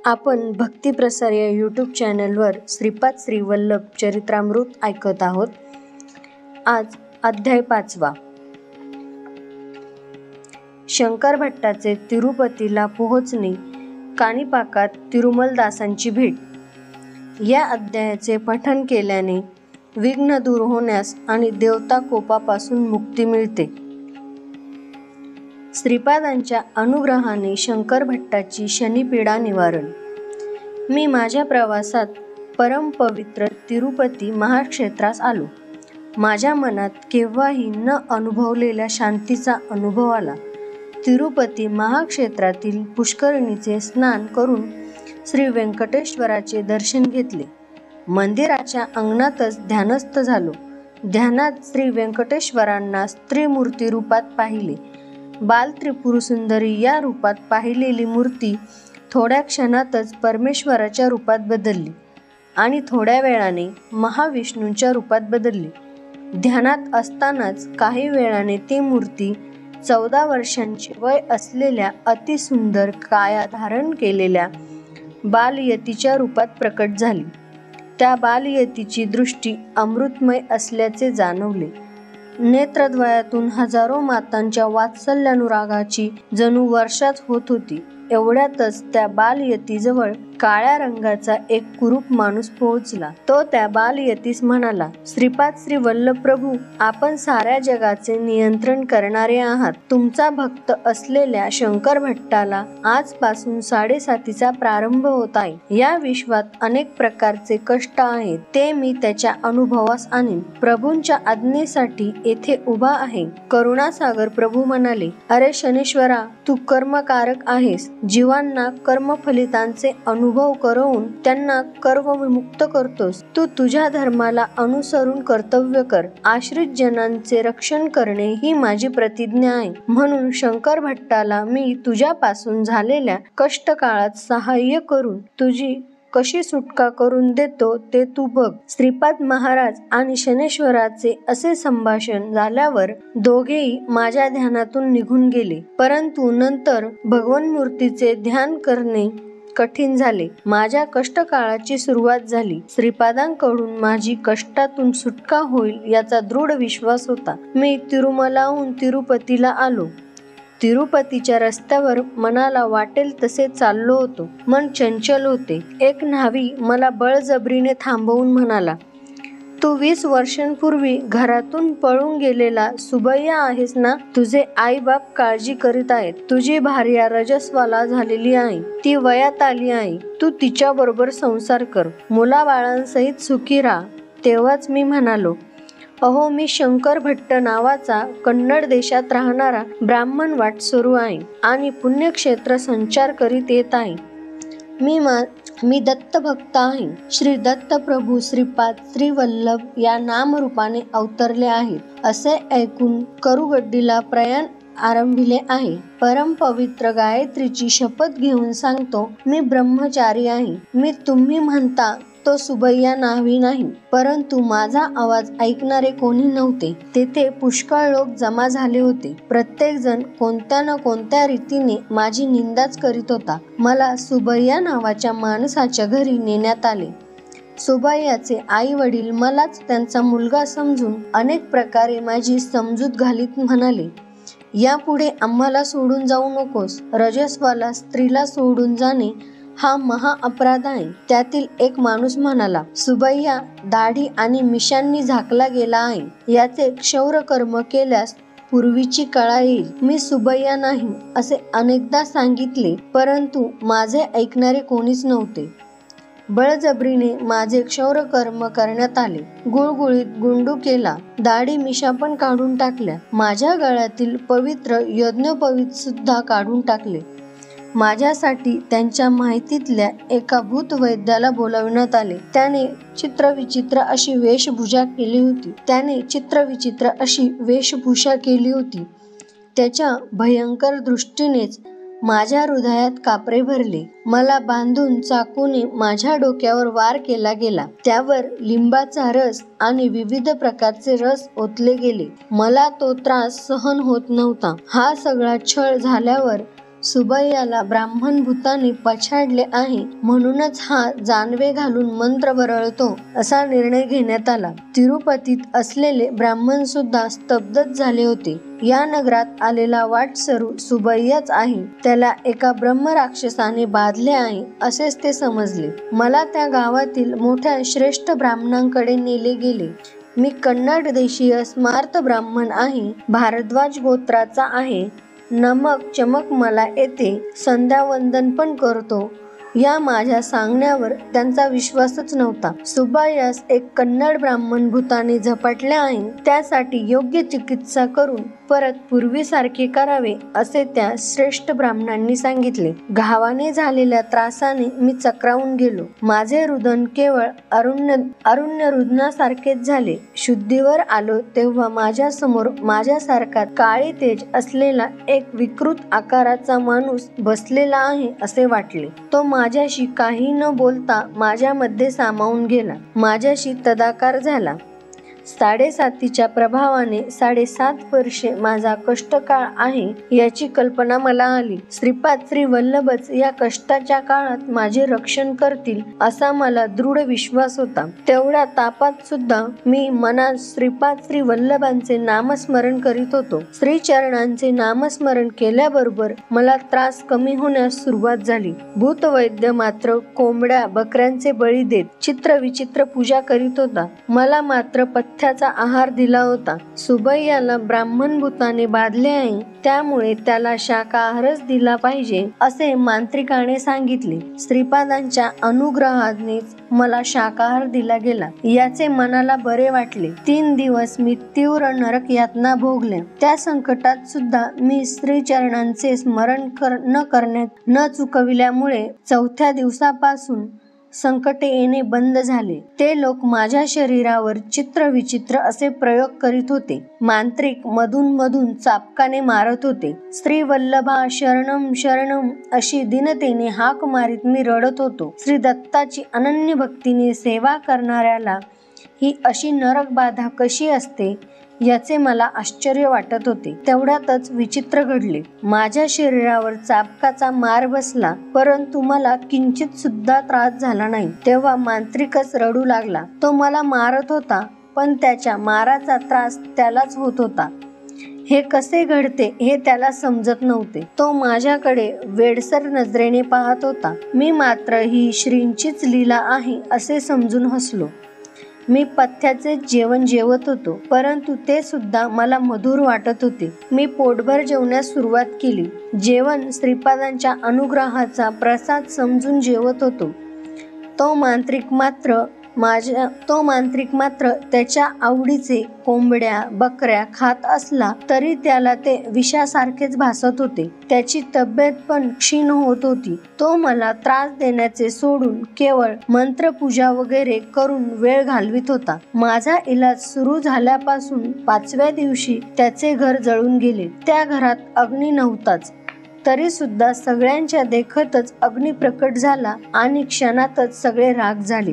आपण भक्ती प्रसार या यूट्यूब चॅनलवर श्रीपाद श्री वल्लभ चरित्रामृत ऐकत आहोत. आज अध्याय 5. शंकर भट्टाचे तिरुपतीला पोहोचणे, काणिपाकात तिरुमलदासांची भेट. या अध्यायाचे पठण केल्याने विघ्न दूर होण्यास आणि देवता कोपापासून मुक्ती मिळते. श्रीपादांच्या अनुग्रहाने शंकर भट्टाची शनिपीडा निवारण. मी माझ्या प्रवासात परमपवित्र तिरुपती महाक्षेत्रास आलो. माझ्या मनात केव्हाही न अनुभवलेल्या शांतीचा अनुभव आला. तिरुपती महाक्षेत्रातील पुष्करणीचे स्नान करून श्री व्यंकटेश्वराचे दर्शन घेतले. मंदिराच्या अंगणातच ध्यानस्थ झालो. ध्यानात श्री व्यंकटेश्वरांना स्त्रीमूर्ती रूपात पाहिले. बाल त्रिपुर सुंदरी या रूपात पाहिलेली मूर्ती थोड्या क्षणातच परमेश्वराच्या रूपात बदलली आणि थोड्या वेळाने महाविष्णूंच्या रूपात बदलली. ध्यानात असतानाच काही वेळाने ती मूर्ती 14 वर्षांचे वय असलेल्या अतिसुंदर काया धारण केलेल्या बालयतीच्या रूपात प्रकट झाली. त्या बालयतीची दृष्टी अमृतमय असल्याचे जाणवले. नेत्रद्वयातून हजारो मातांच्या वात्सल्यानुरागाची जणू वर्षाच होत होती. एवढ्यातच त्या बालयतीजवळ काळ्या रंगाचा एक कुरूप माणूस पोहोचला. तो त्या बालयतीस म्हणाला, श्रीपाद श्री वल्लभ प्रभू, आपण साऱ्या जगाचे नियंत्रण करणारे आहात. तुमचा भक्त असलेल्या शंकर भट्टाला आजपासून 7:30चा प्रारंभ होत आहे. या विश्वात अनेक प्रकारचे कष्ट आहेत, ते मी त्याच्या अनुभवास आणीन. प्रभूंच्या आज्ञेसाठी येथे उभा आहे. करुणासागर प्रभू म्हणाले, अरे शनीश्वरा, तू कर्मकारक आहेस. जीवांना कर्मफलितांचे अनुभव करवून त्यांना कर्मविमुक्त करतोस. तू तुझ्या धर्माला अनुसरून कर्तव्य कर. आश्रित जनांचे रक्षण करणे ही माझी प्रतिज्ञा आहे. म्हणून शंकर भट्टाला मी तुझ्यापासून झालेल्या कष्टकाळात सहाय्य करून तुझी कशी सुटका करून देतो ते तू बघ. श्रीपाद महाराज आणि शनेश्वराचे असे संभाषण झाल्यावर दोघेही माझ्या ध्यानातून निघून गेले. परंतु नंतर भगवन्मूर्तीचे ध्यान करणे कठीण झाले. माझ्या कष्टकाळाची सुरुवात झाली. श्रीपादांकडून माझी कष्टातून सुटका होईल याचा दृढ विश्वास होता. मी तिरुमलाहून तिरुपतीला आलो. तिरुपतीच्या रस्त्यावर मनाला वाटेल तसे चाललो होतो. मन चंचल होते. एक न्हावी मला बळजबरीने थांबवून म्हणाला, तू 20 वर्षांपूर्वी घरातून पळून गेलेला सुबैया आहेस ना? तुझे आई बाप काळजी करीत आहेत. तुझी भार्या रजस्वाला झालेली आहे. ती वयात आली आहे. तू तिच्या बरोबर संसार कर. मुलाबाळांसहित सुखी राहा. तेव्हाच मी म्हणालो, अहो, मी शंकर भट्ट नावाचा कन्नड देशात राहणारा ब्राह्मण वाटसरू आहे आणि पुण्यक्षेत्र संचार करीत येत आहे. मी दत्त भक्त आहे. श्री दत्त प्रभू श्रीपाद श्री वल्लभ या नामरूपाने अवतरले आहेत असे ऐकून करुगड्डीला प्रयाण आरंभिले आहे. परम पवित्र गायत्रीची शपथ घेऊन सांगतो, मी ब्रह्मचारी आहे. मी तुम्ही म्हणता तो सुबैया न्हावी नाही. परंतु माझा आवाज ऐकणारे कोणी नव्हते. तेथे पुष्कळ लोक जमा झाले होते. प्रत्येक जण कोणत्या न कोणत्या रीतीने माझी निंदाच करीत होता. मला सुबैया नावाच्या माणसाच्या घरी नेण्यात आले. सुबैयाचे आई वडील मलाच त्यांचा मुलगा समजून अनेक प्रकारे माझी समजूत घालीत म्हणाले, यापुढे आम्हाला सोडून जाऊ नकोस. रजस्वाला स्त्रीला सोडून जाणे हा महा अपराध आहे. त्यातील एक माणूस म्हणाला, सुबैया दाढी आणि मिशांनी झाकला गेला आहे. याचे क्षौर कर्म केल्यास पूर्वीची कळा येईल. मी सुबैया नाही असे अनेकदा सांगितले, परंतु माझे ऐकणारे कोणीच नव्हते. बळजबरीने माझे क्षौर कर्म करण्यात आले. गुळगुळीत गुंडू केला. दाढी मिशा पण काढून टाकल्या. माझ्या गळ्यातील पवित्र यज्ञोपवीत सुद्धा काढून टाकले. माझ्यासाठी त्यांच्या माहितीतल्या एका भूतवैद्याला बोलाविण्यात आले. त्याने चित्रविचित्र अशी वेशभूषा केली होती. त्याच्या भयंकर दृष्टीनेच माझ्या हृदयात कापरे भरले. मला बांधून चाकूने माझ्या डोक्यावर वार केला गेला. त्यावर लिंबाचा रस आणि विविध प्रकारचे रस ओतले गेले. मला तो त्रास सहन होत नव्हता. हा सगळा छळ झाल्यावर सुबैयाला ब्राह्मण भूताने पछाडले आहे, म्हणूनच हा जानवे घालून मंत्र बरळतो असा निर्णय घेण्यात आला. तिरुपतीत असलेले ब्राह्मण सुद्धा स्तब्धच झाले होते. या नगरात आलेला वाटसरू सुबैयाच आहे, त्याला एका ब्रह्मराक्षसाने बाधले आहे असेच ते समजले. मला त्या गावातील मोठ्या श्रेष्ठ ब्राह्मणांकडे नेले गेले. मी कन्नड देशीय स्मार्त ब्राह्मण आहे, भारद्वाज गोत्राचा आहे. नमक चमक मला येते, संध्यावंदन पण करतो. या माझ्या सांगण्यावर त्यांचा विश्वासच नव्हता. सुबैयास एक कन्नड ब्राह्मण भूताने झपाटले आहे, त्यासाठी योग्य चिकित्सा करून परत पूर्वीसारखे करावे असे त्या श्रेष्ठ ब्राह्मणांनी सांगितले. घावाने झालेल्या त्रासाने मी चक्रावून गेलो. माझे रुदन केवळ अरुण्य रुदनासारखेच झाले. शुद्धीवर आलो तेव्हा माझ्या समोर माझ्यासारखा काळे तेज असलेला एक विकृत आकाराचा माणूस बसलेला आहे असे वाटले. तो माझ्याशी काही न बोलता माझ्यामध्ये सामावून गेला, माझ्याशी तदाकार झाला. 7.5च्या प्रभावाने 7.5 वर्षे माझा कष्टकाळ आहे याची कल्पना मला आली. श्रीपाद श्री वल्लभच या कष्टाच्या काळात माझे रक्षण करतील असा मला दृढ विश्वास होता. तेवढ्या तापात सुद्धा मी मनात श्रीपाद श्री वल्लभांचे नामस्मरण करीत होतो. श्रीचरणांचे नामस्मरण केल्याबरोबर मला त्रास कमी होण्यास सुरुवात झाली. भूतवैद्य मात्र कोंबड्या बकऱ्यांचे बळी देत चित्रविचित्र पूजा करीत होता. मला मात्र पथ्याचा आहार दिला होता. सुबैयाला ब्राह्मण भूताने बाधले आहे, त्यामुळे त्याला शाकाहारच दिला पाहिजे असे मांत्रिकाने सांगितले. श्रीपादांच्या अनुग्रहानेच मला शाकाहार दिला गेला. याचे मनाला बरे वाटले. 3 दिवस मी तीव्र नरक यातना भोगल्या. त्या संकटात सुद्धा मी श्रीचरणांचे स्मरण न चुकविल्यामुळे 4थ्या दिवसापासून संकटे येणे बंद झाले. ते लोक माझ्या शरीरावर चित्रविचित्र असे प्रयोग करीत होते. मांत्रिक मधून मधून चापकाने मारत होते. श्री वल्लभा शरणम शरणम अशी दिनतेने हाक मारीत मी रडत होतो. श्री दत्ताची अनन्य भक्तीने सेवा करणाऱ्याला ही अशी नरक बाधा कशी असते याचे मला आश्चर्य वाटत होते. तेवढ्यातच विचित्र घडले. माझ्या शरीरावर चाबकाचा मार बसला, परंतु मला किंचित सुद्धा त्रास झाला नाही. तेव्हा मांत्रिकच रडू लागला. तो मला मारत होता, पण त्याच्या माराचा त्रास त्यालाच होत होता. हे कसे घडते हे त्याला समजत नव्हते. तो माझ्याकडे वेडसर नजरेने पाहत होता. मी मात्र ही श्रींचीच लीला आहे असे समजून हसलो. मी पथ्याचे जेवण जेवत होतो, परंतु ते सुद्धा मला मधुर वाटत होते. मी पोटभर जेवण्यास सुरुवात केली. जेवण श्रीपादांच्या अनुग्रहाचा प्रसाद समजून जेवत होतो. तो मांत्रिक मात्र त्याच्या आवडीचे कोंबड्या बकऱ्या खात असला तरी त्याला ते विषासारखेच भासत होते. त्याची तब्येत पण क्षीण होत होती. तो मला त्रास देण्याचे सोडून केवळ मंत्रपूजा वगैरे करून वेळ घालवित होता. माझा इलाज सुरू झाल्यापासून 5व्या दिवशी त्याचे घर जळून गेले. त्या घरात अग्नी नव्हताच, तरी सुद्धा सगळ्यांच्या देखतच अग्नी प्रकट झाला आणि क्षणातच सगळे राख झाले.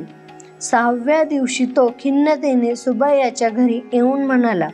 6व्या दिवशी तो खिन्नतेने सुबैयाच्या घरी येऊन म्हणाला.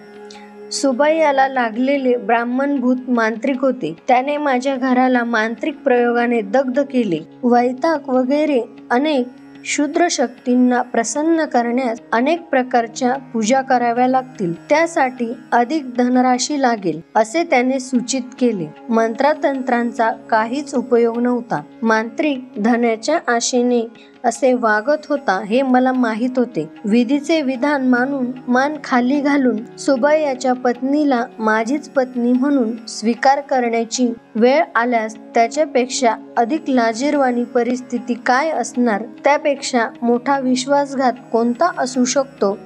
सुबैयाला लागलेले ब्राह्मणभूत मांत्रिक होते. त्याने माझ्या घराला मांत्रिक प्रयोगाने दग्ध केले. वैताग वगैरे अनेक शूद्र शक्तींना प्रसन्न करण्यास अनेक प्रकारच्या पूजा कराव्या लागतील. त्यासाठी अधिक धनराशी लागेल असे त्याने सूचित केले. मंत्रतंत्रांचा काहीच उपयोग नव्हता. मांत्रिक धनाच्या आशेने असे वागत होता हे मला माहीत होते. विधीचे विधान मानून मान खाली घालून सुबैयाच्या पत्नीला माझीच पत्नी म्हणून स्वीकार करण्याची वेळ आल्यास त्याच्यापेक्षा अधिक लाजिरवाणी परिस्थिती काय असणार, त्यापेक्षा मोठा विश्वासघात कोणता असू शकतो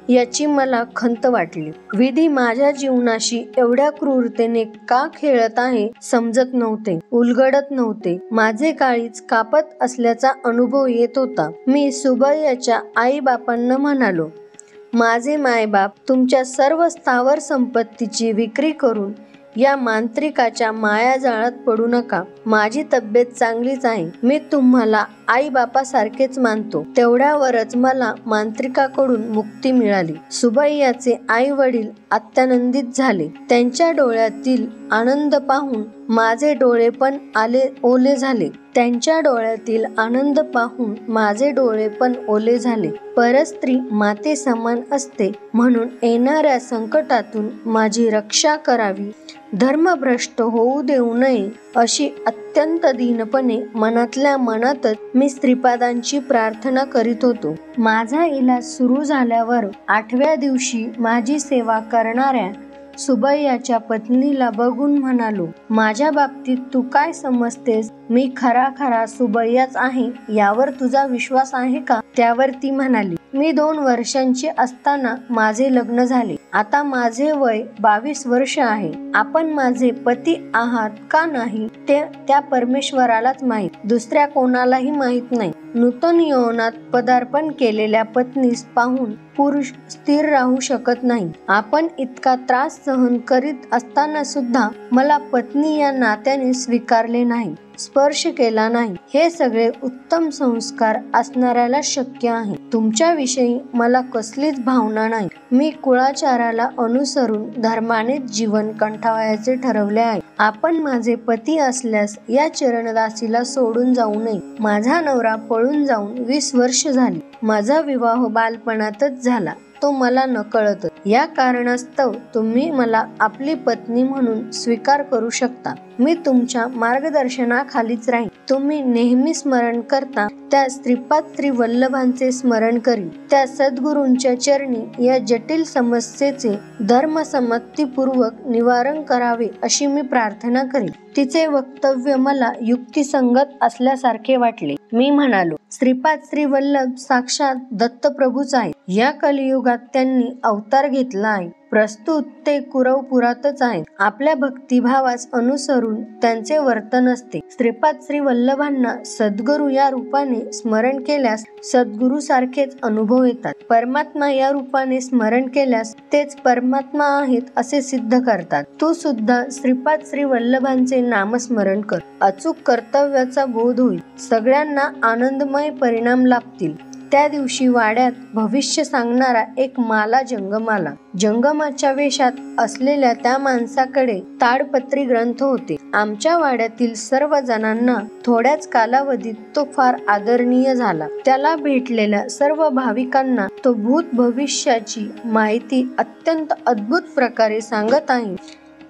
याची मला खंत वाटली. विधी माझ्या जीवनाशी एवढ्या क्रूरतेने का खेळत आहे समजत नव्हते, उलगडत नव्हते. माझे काळीज कापत असल्याचा अनुभव येत होता. मी सुबैयाच्या आई बापांना म्हणालो, माझे मायबाप, तुमच्या सर्व स्थावर संपत्तीची विक्री करून या मांत्रिकाच्या मायाजाळात पडू नका. माझी तब्येत चांगलीच आहे. मी तुम्हाला आई बापासारखेच मानतो. तेवढ्यावरच मला मांत्रिकाकडून मुक्ती मिळाली. सुबैयाचे आई वडील अत्यानंदित झाले. त्यांच्या डोळ्यातील आनंद पाहून माझे डोळे पण ओले झाले. त्यांच्या डोळ्यातील आनंद पाहून माझे डोळे पण ओले झाले. परस्त्री माते समान असते म्हणून येणाऱ्या संकटातून माझी रक्षा करावी, धर्मभ्रष्ट होऊ देऊ नये अशी अत्यंत दीनपणे मनातल्या मनातच मी श्रीपादांची प्रार्थना करीत होतो. माझा इलाज सुरू झाल्यावर 8व्या दिवशी माझी सेवा करणाऱ्या सुबैयाच्या पत्नीला बघून म्हणालो, माझ्या बाबतीत तू काय समजतेस? मी खरा सुबैयाच आहे यावर तुझा विश्वास आहे का? त्यावर ती म्हणाली, मी 2 वर्षांची असताना माझे लग्न झाले. आता माझे वय 22 वर्ष आहे. आपण माझे पती आहात का नाही ते त्या परमेश्वरालाच माहीत, दुसऱ्या कोणालाही माहीत नाही. नूतन यौवनात पदार्पण केलेल्या पत्नीस पाहून पुरुष स्थिर राहू शकत नाही. आपण इतका त्रास सहन करीत असताना सुद्धा मला पत्नी या नात्याने स्वीकारले नाही, स्पर्श केला नाही. हे सगळे उत्तम संस्कार असणाऱ्याला शक्य आहे. तुमच्याविषयी मला कसलीच भावना नाही. मी कुळाचाराला अनुसरून धर्मानेच जीवन कंठावायचे ठरवले आहे. आपण माझे पती असल्यास या चरणदासीला सोडून जाऊ नये. माझा नवरा पळून जाऊन 20 वर्ष झाली. माझा विवाह बालपणातच झाला, तो मला नकळत. या कारणास्तव तुम्ही मला आपली पत्नी म्हणून स्वीकार करू शकता. मी तुमच्या मार्गदर्शनाखालीच राहीन. तुम्ही नेहमी स्मरण करता त्या श्रीपाद श्री वल्लभांचे स्मरण करीन. त्या सद्गुरूंच्या चरणी या जटिल समस्येचे धर्मसम्मतीपूर्वक निवारण करावे अशी मी प्रार्थना करीन. तिचे वक्तव्य मला युक्तिसंगत असल्यासारखे वाटले. मी म्हणालो, श्रीपाद श्री वल्लभ साक्षात दत्तप्रभूच आहे. या कलियुगात त्यांनी अवतार घेतला आहे. प्रस्तुत ते कुरवपुरातच आहेत. आपल्या भक्तिभावास अनुसरून त्यांचे वर्तन असते. श्रीपाद श्री वल्लभांना सद्गुरू या रूपाने स्मरण केल्यास सद्गुरू सारखेच अनुभव येतात. परमात्मा या रूपाने स्मरण केल्यास तेच परमात्मा आहेत असे सिद्ध करतात. तू सुद्धा श्रीपाद श्री वल्लभांचे नामस्मरण कर. अचूक कर्तव्याचा बोध होईल. सगळ्यांना आनंदमय परिणाम लाभतील. त्या दिवशी वाड्यात भविष्य सांगणारा एक माला जंगमाला. जंगमाच्या वेशात असलेल्या त्या माणसाकडे ताडपत्री ग्रंथ होते. आमच्या वाड्यातील सर्व जणांना थोड्याच कालावधीत तो फार आदरणीय झाला. त्याला भेटलेल्या सर्व भाविकांना तो भूत भविष्याची माहिती अत्यंत अद्भुत प्रकारे सांगत आहे.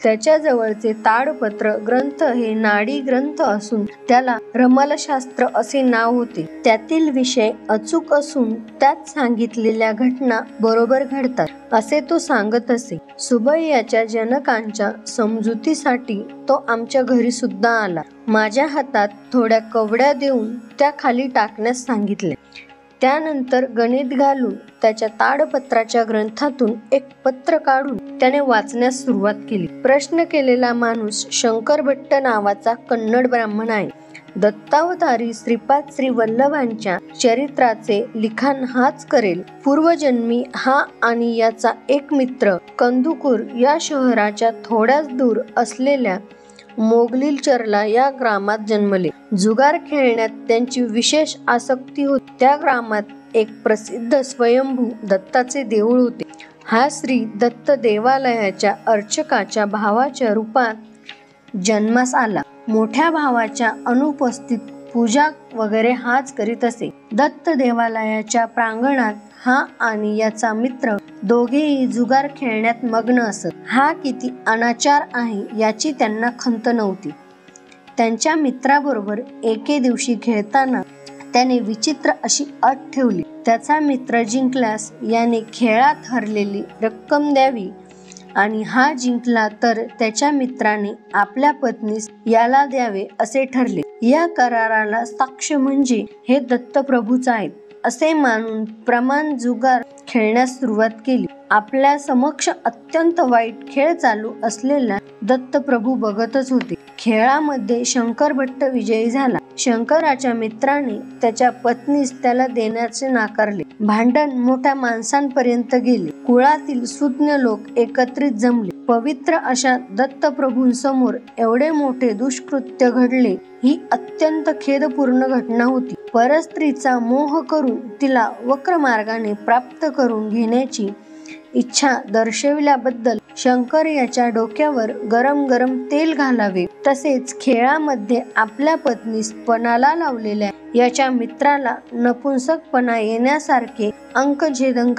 त्याच्या जवळचे ताडपत्र ग्रंथ हे नाडी ग्रंथ असून त्याला रमलशास्त्र असे नाव होते. त्यातील विषय अचूक असून त्यात सांगितलेल्या घटना बरोबर घडतात असे तो सांगत असे. सुबैयाच्या जनकांच्या समजुतीसाठी तो आमच्या घरी सुद्धा आला. माझ्या हातात थोड्या कवड्या देऊन त्या खाली टाकण्यास सांगितले. त्यानंतर गणित घालून त्याच्या ताडपत्राच्या ग्रंथातून एक पत्र काढून त्याने वाचण्यास सुरुवात केली. प्रश्न केलेला माणूस शंकर भट्ट नावाचा कन्नड ब्राह्मण आहे. दत्तावतारी श्रीपाद श्री वल्लभांच्या चरित्राचे लिखाण हाच करेल. पूर्वजन्मी हा आणि याचा एक मित्र कंदुकूर या शहराच्या थोड्याच दूर असलेल्या मोगलीचरला या ग्रामात जन्मले. जुगार खेळण्यात त्यांची विशेष आसक्ती होती. त्या ग्रामात एक प्रसिद्ध स्वयंभू दत्ताचे देऊळ होते. हा श्री दत्त देवालयाच्या अर्चकाच्या भावाच्या रूपात जन्मास आला. मोठ्या भावाच्या अनुपस्थित पूजा वगैरे हाच करीत असे. दत्त देवालयाच्या प्रांगणात हा आणि याचा मित्र दोघेही जुगार खेळण्यात मग्न असत. हा किती अनाचार आहे याची त्यांना खंत नव्हती. त्यांच्या मित्राबरोबर एके दिवशी खेळताना त्याने विचित्र अशी अट ठेवली. त्याचा मित्र जिंकल्यास याने खेळात हरलेली रक्कम द्यावी आणि हा जिंकला तर त्याच्या मित्राने आपल्या पत्नीस याला द्यावे असे ठरले. या कराराला साक्ष म्हणजे हे दत्तप्रभूच आहेत असे मानून प्रमाण जुगार खेळण्यास सुरुवात केली. आपल्या समक्ष अत्यंत वाईट खेळ चालू असलेला दत्तप्रभू बघतच होते. खेळामध्ये शंकर भट्ट विजयी झाला. शंकराच्या मित्राने त्याच्या पत्नीस त्याला देण्याचे नाकारले. भांडण मोठ्या माणसांपर्यंत गेले. कुळातील सुज्ञ लोक एकत्रित जमले. पवित्र अशा दत्तप्रभूंसमोर एवढे मोठे दुष्कृत्य घडले ही अत्यंत खेदपूर्ण घटना होती. परस्त्रीचा मोह करून तिला वक्र मार्गाने प्राप्त करून घेण्याची इच्छा दर्शविल्याबद्दल शंकर याच्या डोक्यावर गरम गरम तेल घालावे, तसेच खेळामध्ये आपल्या पत्नीस पणाला लावलेल्या याच्या मित्राला नपुंसकपणा येण्यासारखे अंगछेदन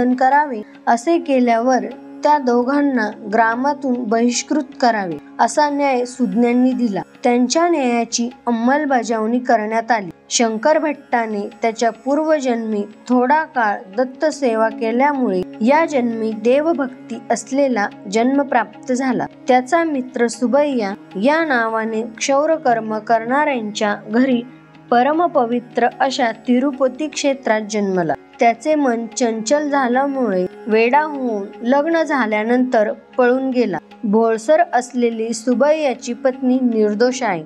करावे. असे केल्यावर त्या दोघांना ग्रामातून बहिष्कृत करावे असा न्याय सुज्ञांनी दिला. त्यांच्या न्यायाची अंमलबजावणी करण्यात आली. शंकर भट्टाने त्याच्या पूर्वजन्मी थोडा काळ दत्तसेवा केल्यामुळे या जन्मी देवभक्ती असलेला जन्म प्राप्त झाला. त्याचा मित्र सुबैया या नावाने क्षौरकर्म करणाऱ्यांच्या घरी परमपवित्र अशा तिरुपती क्षेत्रात जन्मला. त्याचे मन चंचल झाल्यामुळे वेडा होऊन लग्न झाल्यानंतर पळून गेला. भोळसर असलेली सुबैयाची पत्नी निर्दोष आहे.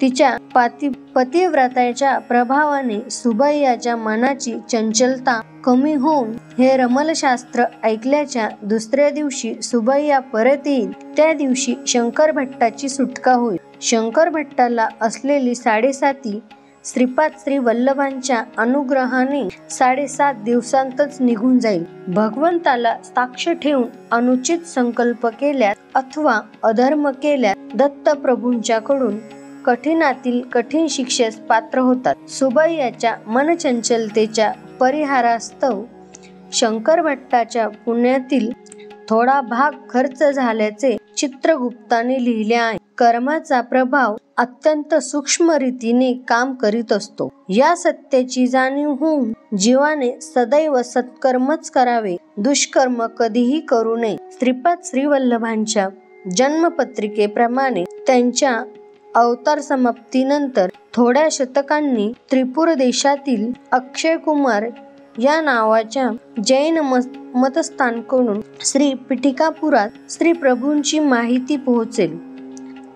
तिच्या पतिव्रताच्या प्रभावाने सुबैयाच्या मनाची चंचलता कमी होऊन हे रमलशास्त्र ऐकल्याच्या दुसऱ्या दिवशी सुबैया परत येईल. त्या दिवशी शंकर भट्टाची सुटका होईल. शंकर भट्टाला असलेली 7.5 श्रीपाद श्री वल्लभांच्या अनुग्रहाने 7.5 दिवसांतच निघून जाईल. भगवंताला साक्ष ठेवून अनुचित संकल्प केल्यास अथवा अधर्म केल्यास दत्तप्रभूंच्याकडून कठीणातील कठीण शिक्षेस पात्र होतात. सुबैयाच्या मनचंचलतेच्या परिहारास्तव शंकर भट्टाच्या पुण्यातील थोडा भाग खर्च झाल्याचे चित्रगुप्ताने लिहिले आहे. कर्माचा प्रभाव अत्यंत सूक्ष्म रीतीने काम करीत असतो. या सत्याची जाणीव होऊन जीवाने सदैव सत्कर्मच करावे, दुष्कर्म कधीही करू नये. श्रीपाद श्रीवल्लभांच्या जन्मपत्रिकेप्रमाणे त्यांच्या अवतार समाप्तीनंतर थोड्या शतकांनी त्रिपुर देशातील अक्षय कुमार या नावाच्या जैन मतस्थानकडून श्री पिठिकापुरात श्री प्रभूंची माहिती पोहोचेल.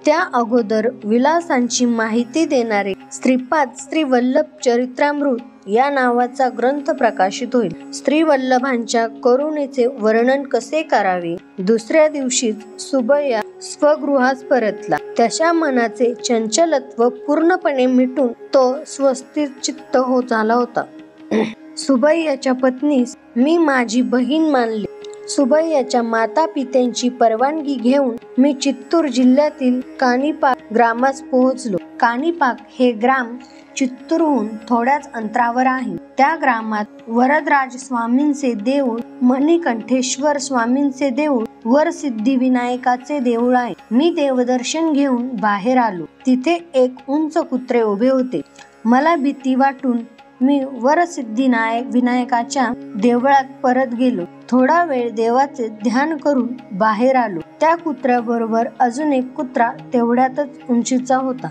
त्या अगोदर विलासांची माहिती देणारे श्रीपाद श्री वल्लभ चरित्रामृत या नावाचा ग्रंथ प्रकाशित होईल. श्री वल्लभांच्या करुणेचे वर्णन कसे करावे. दुसऱ्या दिवशीच सुबैया स्वगृहास परतला. त्याच्या मनाचे चंचलत्व पूर्णपणे मिटून तो स्वस्थचित्त झाला होता. सुबैयाच्या पत्नीस मी माझी बहीण मानले. सुबैयाच्या माता पित्यांची परवानगी घेऊन मी चित्तूर जिल्ह्यातील काणिपाक ग्रामास पोहोचलो. काणिपाक हे ग्राम चित्तूरहून थोड्याच अंतरावर आहे. त्या ग्रामात वरदराज स्वामींचे देऊळ, मणिकंठेश्वर स्वामींचे देऊळ, वर सिद्धिविनायकाचे देऊळ आहे. मी देवदर्शन घेऊन बाहेर आलो. तिथे एक उंच कुत्रे उभे होते. मला भीती वाटून मी विनायकाच्या देवळात परत गेलो. थोडा वेळ देवाचे ध्यान करून बाहेर आलो. त्या कुत्र्याबरोबर अजून एक कुत्रा तेवढ्यातच उंचीचा होता.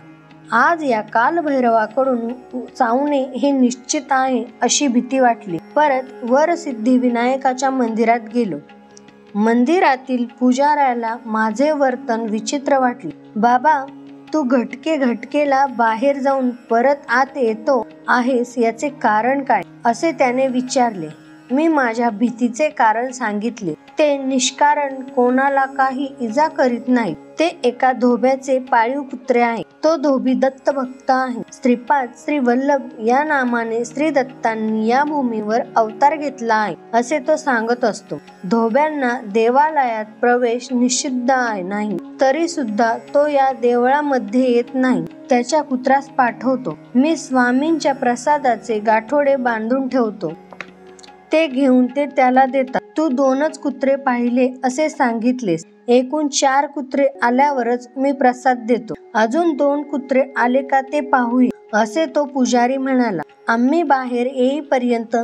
आज या कालभैरवाकडून चावणे हे निश्चित आहे अशी भीती वाटली. परत वर सिद्धिविनायकाच्या मंदिरात गेलो. मंदिरातील पुजाऱ्याला माझे वर्तन विचित्र वाटले. बाबा, तू घटकेला बाहेर जाऊन परत आत येतो आहेस, याचे कारण काय असे त्याने विचारले. मी माझ्या भीतीचे कारण सांगितले. ते निष्कारण कोणाला काही इजा करीत नाही. ते एका धोब्याचे पाळीव कुत्रे आहे. तो धोबी दत्तभक्त आहे. श्रीपाद श्री वल्लभ या नामाने श्री दत्तांनी या भूमीवर अवतार घेतला आहे असे तो सांगत असतो. धोब्यांना देवालयात प्रवेश निषिद्ध नाही, तरी सुद्धा तो या देवळामध्ये येत नाही. त्याच्या कुत्र्यास पाठवतो. मी स्वामींच्या प्रसादाचे गाठोडे बांधून ठेवतो. ते घेऊन ते त्याला देतात. तू 2च कुत्रे पाहिले असे सांगितलेस. एकूण 4 कुत्रे आल्यावरच मी प्रसाद देतो. अजून 2 कुत्रे आले का ते पाहूया असे तो पुजारी म्हणाला. आम्ही बाहेर येईपर्यंत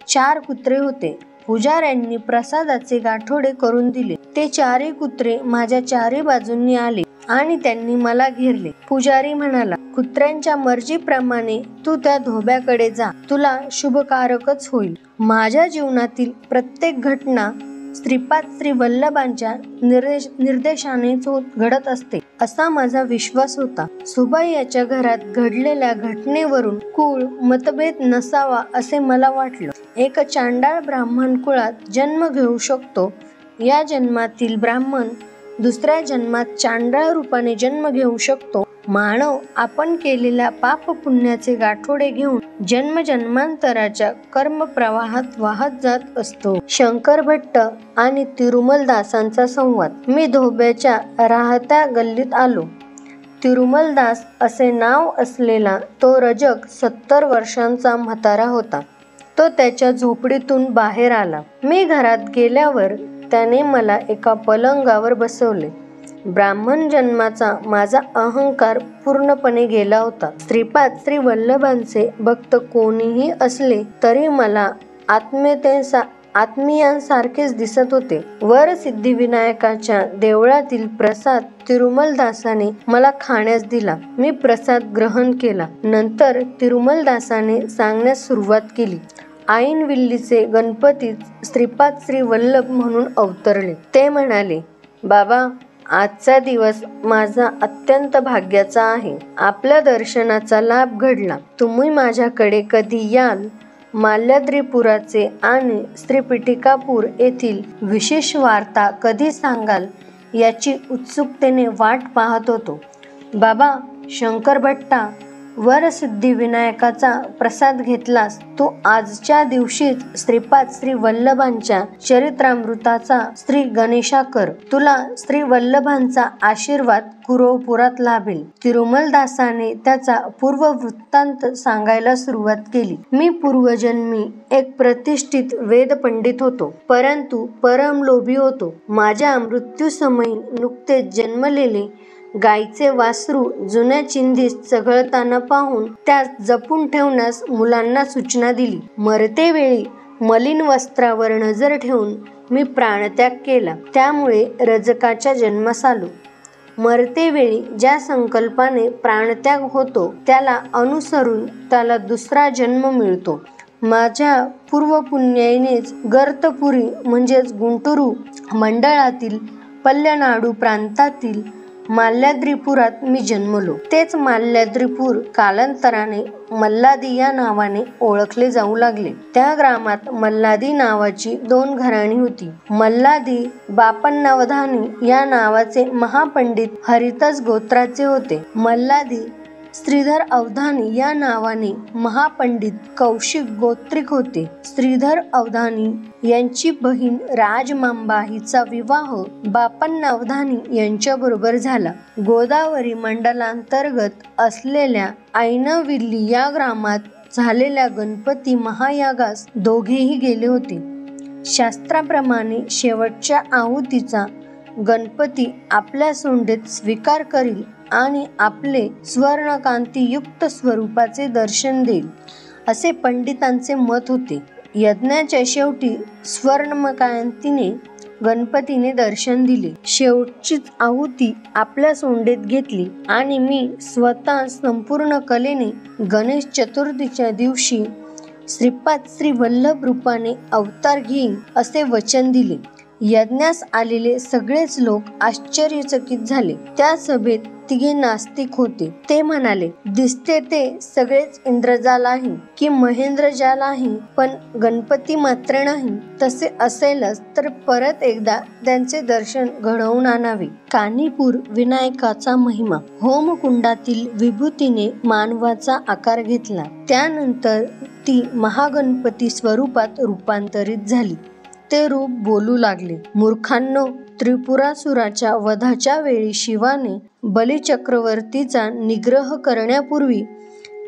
4 कुत्रे होते. पुजाऱ्यांनी प्रसादाचे गाठोडे करून दिले. ते 4ही कुत्रे माझ्या 4ही बाजूंनी आले आणि त्यांनी मला घेरले. पुजारी म्हणाला, कुत्र्यांच्या मर्जीप्रमाणे तू त्या धोब्याकडे जा, तुला शुभकारकच होईल. माझ्या जीवनातील प्रत्येक घटना श्रीपाद श्री वल्लभांच्या निर्देशानेच घडत असते असा माझा विश्वास होता. सुबैयाच्या घरात घडलेल्या घटनेवरून कुळ मतभेद नसावा असे मला वाटलं. एक चांडाळ ब्राह्मण कुळात जन्म घेऊ शकतो. या जन्मातील ब्राह्मण दुसऱ्या जन्मात चांडाळ रूपाने जन्म घेऊ शकतो मानव आपण केलेल्या पाप पुण्याचे गाठोडे घेऊन जन्मजन्मांतराच्या कर्म प्रवाहात वाहत जात असतो. शंकर भट्ट आणि तिरुमलदासांचा संवाद. मी धोब्याच्या राहत्या गल्लीत आलो. तिरुमलदास असे नाव असलेला तो रजक 70 वर्षांचा म्हातारा होता. तो त्याच्या झोपडीतून बाहेर आला. मी घरात गेल्यावर त्याने मला एका पलंगावर बसवले. ब्राह्मण जन्माचा माझा अहंकार पूर्णपणे गेला होता. श्रीपाद श्री वल्लभांचे भक्त कोणीही असले तरी मला आत्मीयांसारखेच दिसत होते. वर सिद्धिविनायकाच्या देवळातील प्रसाद तिरुमलदासाने मला खाण्यास दिला. मी प्रसाद ग्रहण केला. नंतर तिरुमलदासाने सांगण्यास सुरुवात केली. आईनविल्लीचे गणपती श्रीपाद श्री वल्लभ म्हणून अवतरले. ते म्हणाले, बाबा, आजचा दिवस माझा अत्यंत भाग्याचा आहे. आपल्या दर्शनाचा लाभ घडला. तुम्ही माझ्याकडे कधी याल? माल्याद्रीपुराचे आणि श्रीपिटिकापूर येथील विशेष वार्ता कधी सांगाल याची उत्सुकतेने वाट पाहत होतो. बाबा, शंकर भट्टा, वर सिद्धिविनायकाचा प्रसाद घेतलास. तू आजच्या दिवशीच श्रीपाद श्री वल्लभांच्या चरित्रामृताचा श्री गणेशा कर. तुला श्री वल्लभांचा आशीर्वाद कुरवपुरात लाभेल. तिरुमलदासाने त्याचा पूर्ववृत्तांत सांगायला सुरुवात केली. मी पूर्वजन्मी एक प्रतिष्ठित वेद पंडित होतो, परंतु परमलोभी होतो. माझ्या मृत्यूसमयी नुकतेच जन्मलेले गायीचे वासरू जुन्या चिंधीत चघळताना पाहून त्यास जपून ठेवण्यास मुलांना सूचना दिली. मरतेवेळी मलिन वस्त्रावर नजर ठेवून मी प्राणत्याग केला. त्यामुळे रजकाच्या जन्मास आलो. मरतेवेळी ज्या संकल्पाने प्राणत्याग होतो त्याला अनुसरून त्याला दुसरा जन्म मिळतो. माझ्या पूर्वपुण्याईनेच गर्तपुरी म्हणजेच गुंटुरू मंडळातील पल्लनाडू प्रांतातील माल्याद्रीपुरात मी जन्मलो. तेच माल्याद्रीपूर कालांतराने मल्लादी या नावाने ओळखले जाऊ लागले. त्या ग्रामात मल्लादी नावाची 2 घराणी होती. मल्लादी बापन्नावधानी या नावाचे महापंडित हरितस गोत्राचे होते. मल्लादी श्रीधर अवधानी या नावाने महापंडित कौशिक गोत्रिक होते. श्रीधर अवधानी यांची बहीण राजमांबा हिचा विवाह बापन्नावधानी यांच्याबरोबर झाला. गोदावरी मंडलांतर्गत असलेल्या आयनविल्ली या ग्रामात झालेल्या गणपती महायागास दोघेही गेले होते. शास्त्राप्रमाणे शेवटच्या आहुतीचा गणपती आपल्या सोंडेत स्वीकार करील आणि आपले स्वर्णकांतीयुक्त स्वरूपाचे दर्शन देईल, असे पंडितांचे मत होते. यज्ञाच्या शेवटी स्वर्णकांतीने गणपतीने दर्शन दिले. शेवटचीच आहुती आपल्या सोंडेत घेतली आणि मी स्वतः संपूर्ण कलेने गणेश चतुर्थीच्या दिवशी श्रीपाद श्री वल्लभ रूपाने अवतार घेईन असे वचन दिले. यज्ञास आलेले सगळेच लोक आश्चर्यचकित झाले. त्या सभेत 3 नास्तिक होते. ते म्हणाले, दिसते ते सगळेच इंद्रजाल आहे की महेंद्रजाल आहे, पण गणपती मात्र नाही. तसे असेलच तर परत एकदा त्यांचे दर्शन घडवून आणावे. कानीपूर विनायकाचा महिमा. होमकुंडातील विभूतीने मानवाचा आकार घेतला. त्यानंतर ती महागणपती स्वरूपात रूपांतरित झाली. ते रूप बोलू लागले, मूर्खांनो, त्रिपुरासुराच्या वधाच्या वेळी शिवाने बलिचक्रवर्तीचा निग्रह करण्यापूर्वी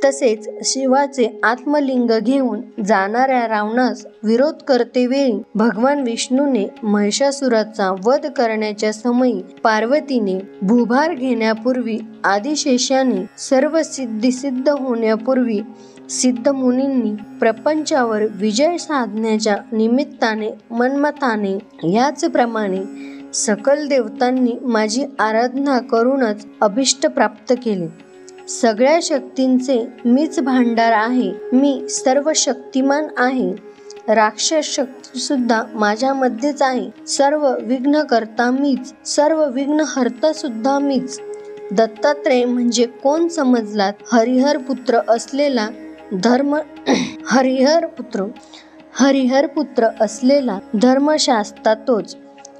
तसेच शिवाचे आत्मलिंग घेऊन जाणाऱ्या रावणास विरोध करतेवेळी भगवान विष्णूने महिषासुराचा वध करण्याच्या समयी पार्वतीने भूभार घेण्यापूर्वी आदिशेषाने सर्व सिद्ध होण्यापूर्वी सिद्ध मुनींनी प्रपंचावर विजय साधण्याच्या निमित्ताने मन्मथाने याचप्रमाणे सकल देवतांनी माझी आराधना करूनच अभिष्ट प्राप्त केले. सगळ्या शक्तींचे मीच भांडार आहे. मी सर्व शक्तिमान आहे. राक्षस शक्ती सुद्धा माझ्यामध्येच आहे. सर्व विघ्न करता मीच, सर्व विघ्न हरता सुद्धा मीच. दत्तात्रय म्हणजे कोण समजलात? हरिहर पुत्र असलेला हरिहर पुत्र असलेला धर्मशास्ता तोच.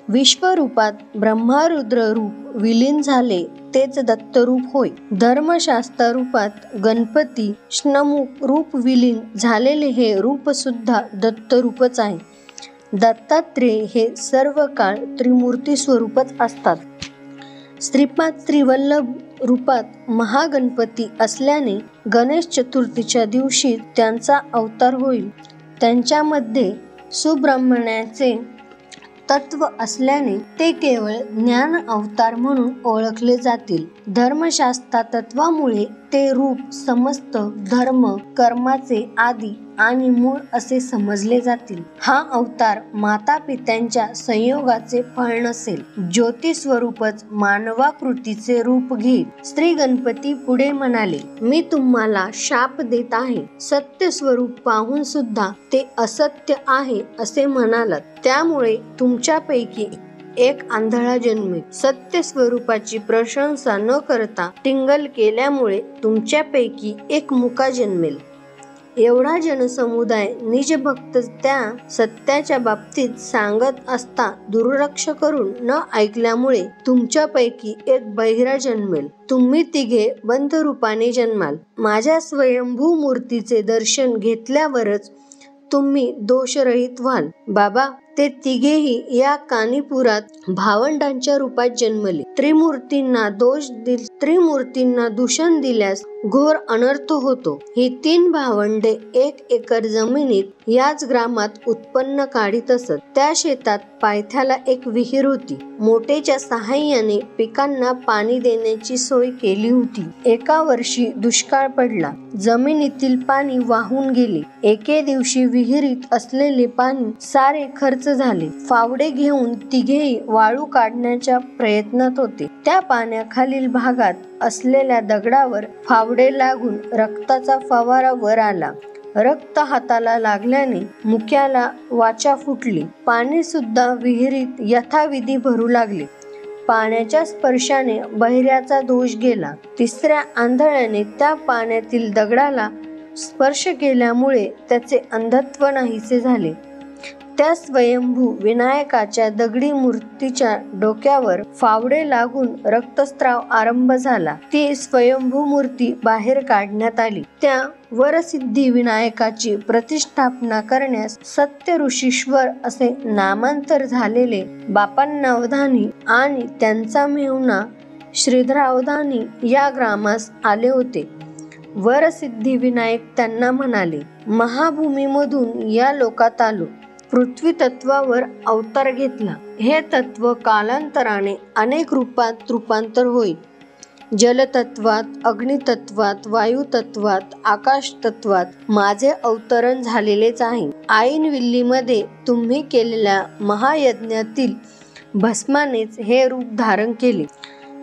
विश्वरूपात ब्रह्मारुद्र रूप विलीन झाले तेच दत्तरूप होय. धर्मशास्त्र रूपात गणपती ष्णमुख रूप विलीन झालेले हे रूप सुद्धा दत्तरूपच आहे. दत्तात्रेय हे सर्व काळ त्रिमूर्ती स्वरूपच असतात. श्रीपाद श्रीवल्लभ रूपात महागणपती असल्याने गणेश चतुर्थीच्या दिवशी त्यांचा अवतार होईल. त्यांच्यामध्ये सुब्रह्मण्याचे तत्व असल्याने ते केवळ ज्ञान अवतार म्हणून ओळखले जातील. धर्मशास्त्र तत्वामुळे ते रूप समस्त धर्म कर्माचे आदी आणि मूळ असे समजले जातील. हा अवतार माता पित्यांच्या संयोगाचे फळ नसेल. ज्योती स्वरूपच मानवाकृतीचे रूप घेईल. श्री गणपती पुढे म्हणाले, मी तुम्हाला शाप देत आहे. सत्य स्वरूप पाहून सुद्धा ते असत्य आहे असे म्हणालात, त्यामुळे तुमच्यापैकी एक आंधळा जन्मेल. सत्य स्वरूपाची प्रशंसा न करता टिंगल केल्यामुळे तुमच्यापैकी एक मुका जन्मेल. एवढा जनसमुदाय निजभक्त त्या सत्याच्या बाबतीत सांगत असता दुर्लक्ष करून न ऐकल्यामुळे तुमच्यापैकी एक बहिरा जन्मेल. तुम्ही तिघे बंध रूपाने जन्माल. माझ्या स्वयंभू मूर्तीचे दर्शन घेतल्यावरच तुम्ही दोषरहित व्हाल. बाबा, ते तिघेही या कानीपुरात भावंडांच्या रूपात जन्मले. त्रिमूर्तींना दूषण दिल्यास घोर अनर्थ होतो. ही 3 भावंडे 1 एकर जमिनीत याच ग्रामात उत्पन्न काढीत असत. त्या शेतात पायथ्याला एक विहीर होती. मोटेच्या सहाय्याने पिकांना पाणी देण्याची सोय केली होती. एका वर्षी दुष्काळ पडला. जमिनीतील पाणी वाहून गेले. एके दिवशी विहिरीत असलेले पाणी सारे खर्च झाले. फावडे घेऊन तिघेही वाळू काढण्याच्या प्रयत्नात होते. त्या पाण्याखालील भागात असलेल्या दगडावर फावडे लागून रक्ताचा फवारा वर आला. रक्त हाताला लागल्याने मुक्याला वाचा फुटली. पाणी सुद्धा विहिरीत यथाविधी भरू लागले. पाण्याच्या स्पर्शाने बहिऱ्याचा दोष गेला. तिसऱ्या आंधळ्याने त्या पाण्यातील दगडाला स्पर्श केल्यामुळे त्याचे अंधत्व नाहीसे झाले. त्या स्वयंभू विनायकाच्या दगडी मूर्तीच्या डोक्यावर फावडे लागून रक्तस्राव आरंभ झाला. ती स्वयंभू मूर्ती बाहेर काढण्यात आली. त्या वरसिद्धी विनायकाची प्रतिष्ठापना करण्यास सत्य ऋषीश्वर असे नामांतर झालेले बापण्णावधानी आणि त्यांचा मेहुणा श्रीधरावधानी या ग्रामास आले होते. वरसिद्धी विनायक त्यांना म्हणाले, महाभूमीमधून या लोकात आलो. पृथ्वी तत्वावर अवतार घेतला. हे तत्व कालांतराने अनेक रूपात रूपांतर होईल. जलतत्वात, अग्नितत्वात, वायुतत्वात, आकाश तत्वात माझे अवतरण झालेलेच आहे. आईनविल्लीमध्ये तुम्ही केलेल्या महायज्ञातील भस्मानेच हे रूप धारण केले.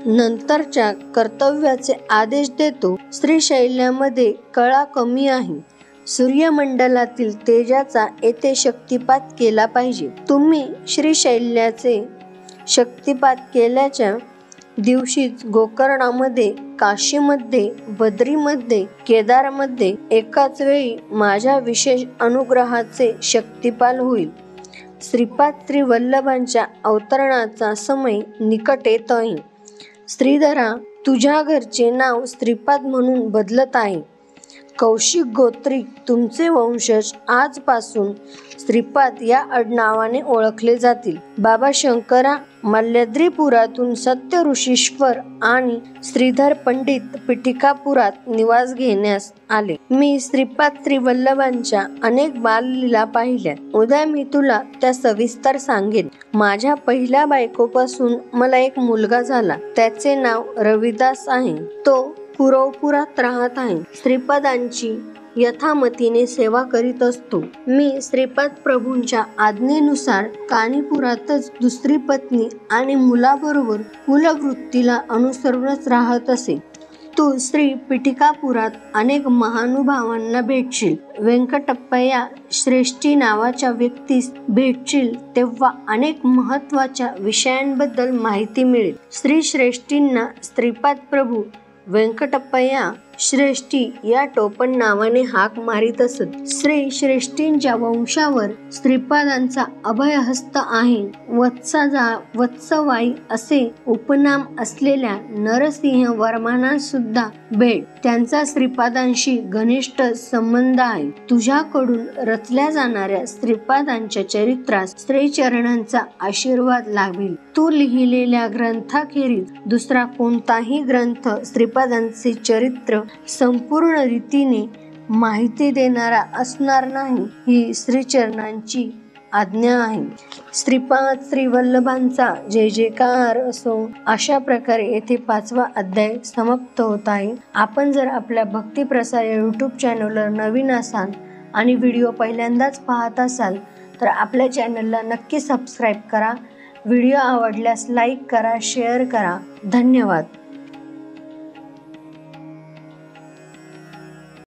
नंतरच्या कर्तव्याचे आदेश देतो. श्रीशैल्यामध्ये कळा कमी आहे. सूर्यमंडलातील तेजाचा येथे शक्तिपात केला पाहिजे. तुम्ही श्रीशैल्याचे शक्तिपात केल्याच्या दिवशीच गोकर्णामध्ये, काशीमध्ये, बद्रीमध्ये, केदारमध्ये एकाच वेळी माझ्या विशेष अनुग्रहाचे शक्तिपाल होईल. श्रीपाद श्रीवल्लभांच्या अवतरणाचा समय निकट येत आहे. श्रीधरा, तुझ्या घरचे नाव श्रीपाद म्हणून बदलत आहे. कौशिक गोत्रिक तुमचे वंशज आजपासून श्रीपाद या आडनावाने ओळखले जातील. बाबा शंकरा, मल्ल्याद्रीपुरातून सत्य ऋषीश्वर आणि श्रीधर पंडित पिठिकापुरात निवास घेण्यास आले. मी श्रीपाद श्रीवल्लभांच्या अनेक बाललीला पाहिल्या. उद्या मी तुला त्या सविस्तर सांगेन. माझ्या पहिल्या बायकोपासून मला एक मुलगा झाला. त्याचे नाव रविदास आहे. तो पुरवपुरात राहत आहे. श्रीपादांची यथामतीने सेवा करीत असतो. मी श्रीपाद प्रभूंच्या आज्ञेनुसार कानीपुरातच दुसरी पत्नी आणि मुलाबरोबर कुलवृत्तीला अनुसरूनच राहत असे. तू श्री पिठिकापुरात अनेक महानुभावांना भेटशील. व्यंकटप्पया श्रेष्ठी नावाच्या व्यक्तीस भेटशील तेव्हा अनेक महत्वाच्या विषयांबद्दल माहिती मिळेल. श्री श्रेष्ठींना श्रीपाद प्रभू व्यंकटप्पया श्रेष्ठी या टोपण नावाने हाक मारित असत. श्री श्रेष्ठींच्या वंशावर श्रीपादांचा अभयहस्त आहे. वत्सवाई असे उपनाम असलेल्या नरसिंह वर्मांना सुद्धा भेट. त्यांचा श्रीपादांशी घनिष्ठ संबंध आहे. तुझ्याकडून रचल्या जाणाऱ्या श्रीपादांच्या चरित्रास श्रीचरणांचा आशीर्वाद लाभेल. तू लिहिलेल्या ग्रंथाखेरीज दुसरा कोणताही ग्रंथ श्रीपादांचे चरित्र संपूर्ण रीतीने माहिती देणारा असणार नाही, ही श्रीचरणांची आज्ञा आहे. श्रीपाद श्रीवल्लभांचा जय जयकार असो. अशा प्रकारे येथे 5वा अध्याय समाप्त होत आहे. आपण जर आपल्या भक्ती प्रसार या YouTube चॅनलवर नवीन असाल आणि व्हिडिओ पहिल्यांदाच पाहत असाल तर आपल्या चॅनलला नक्की सबस्क्राईब करा. व्हिडिओ आवडल्यास लाईक करा, शेअर करा. धन्यवाद.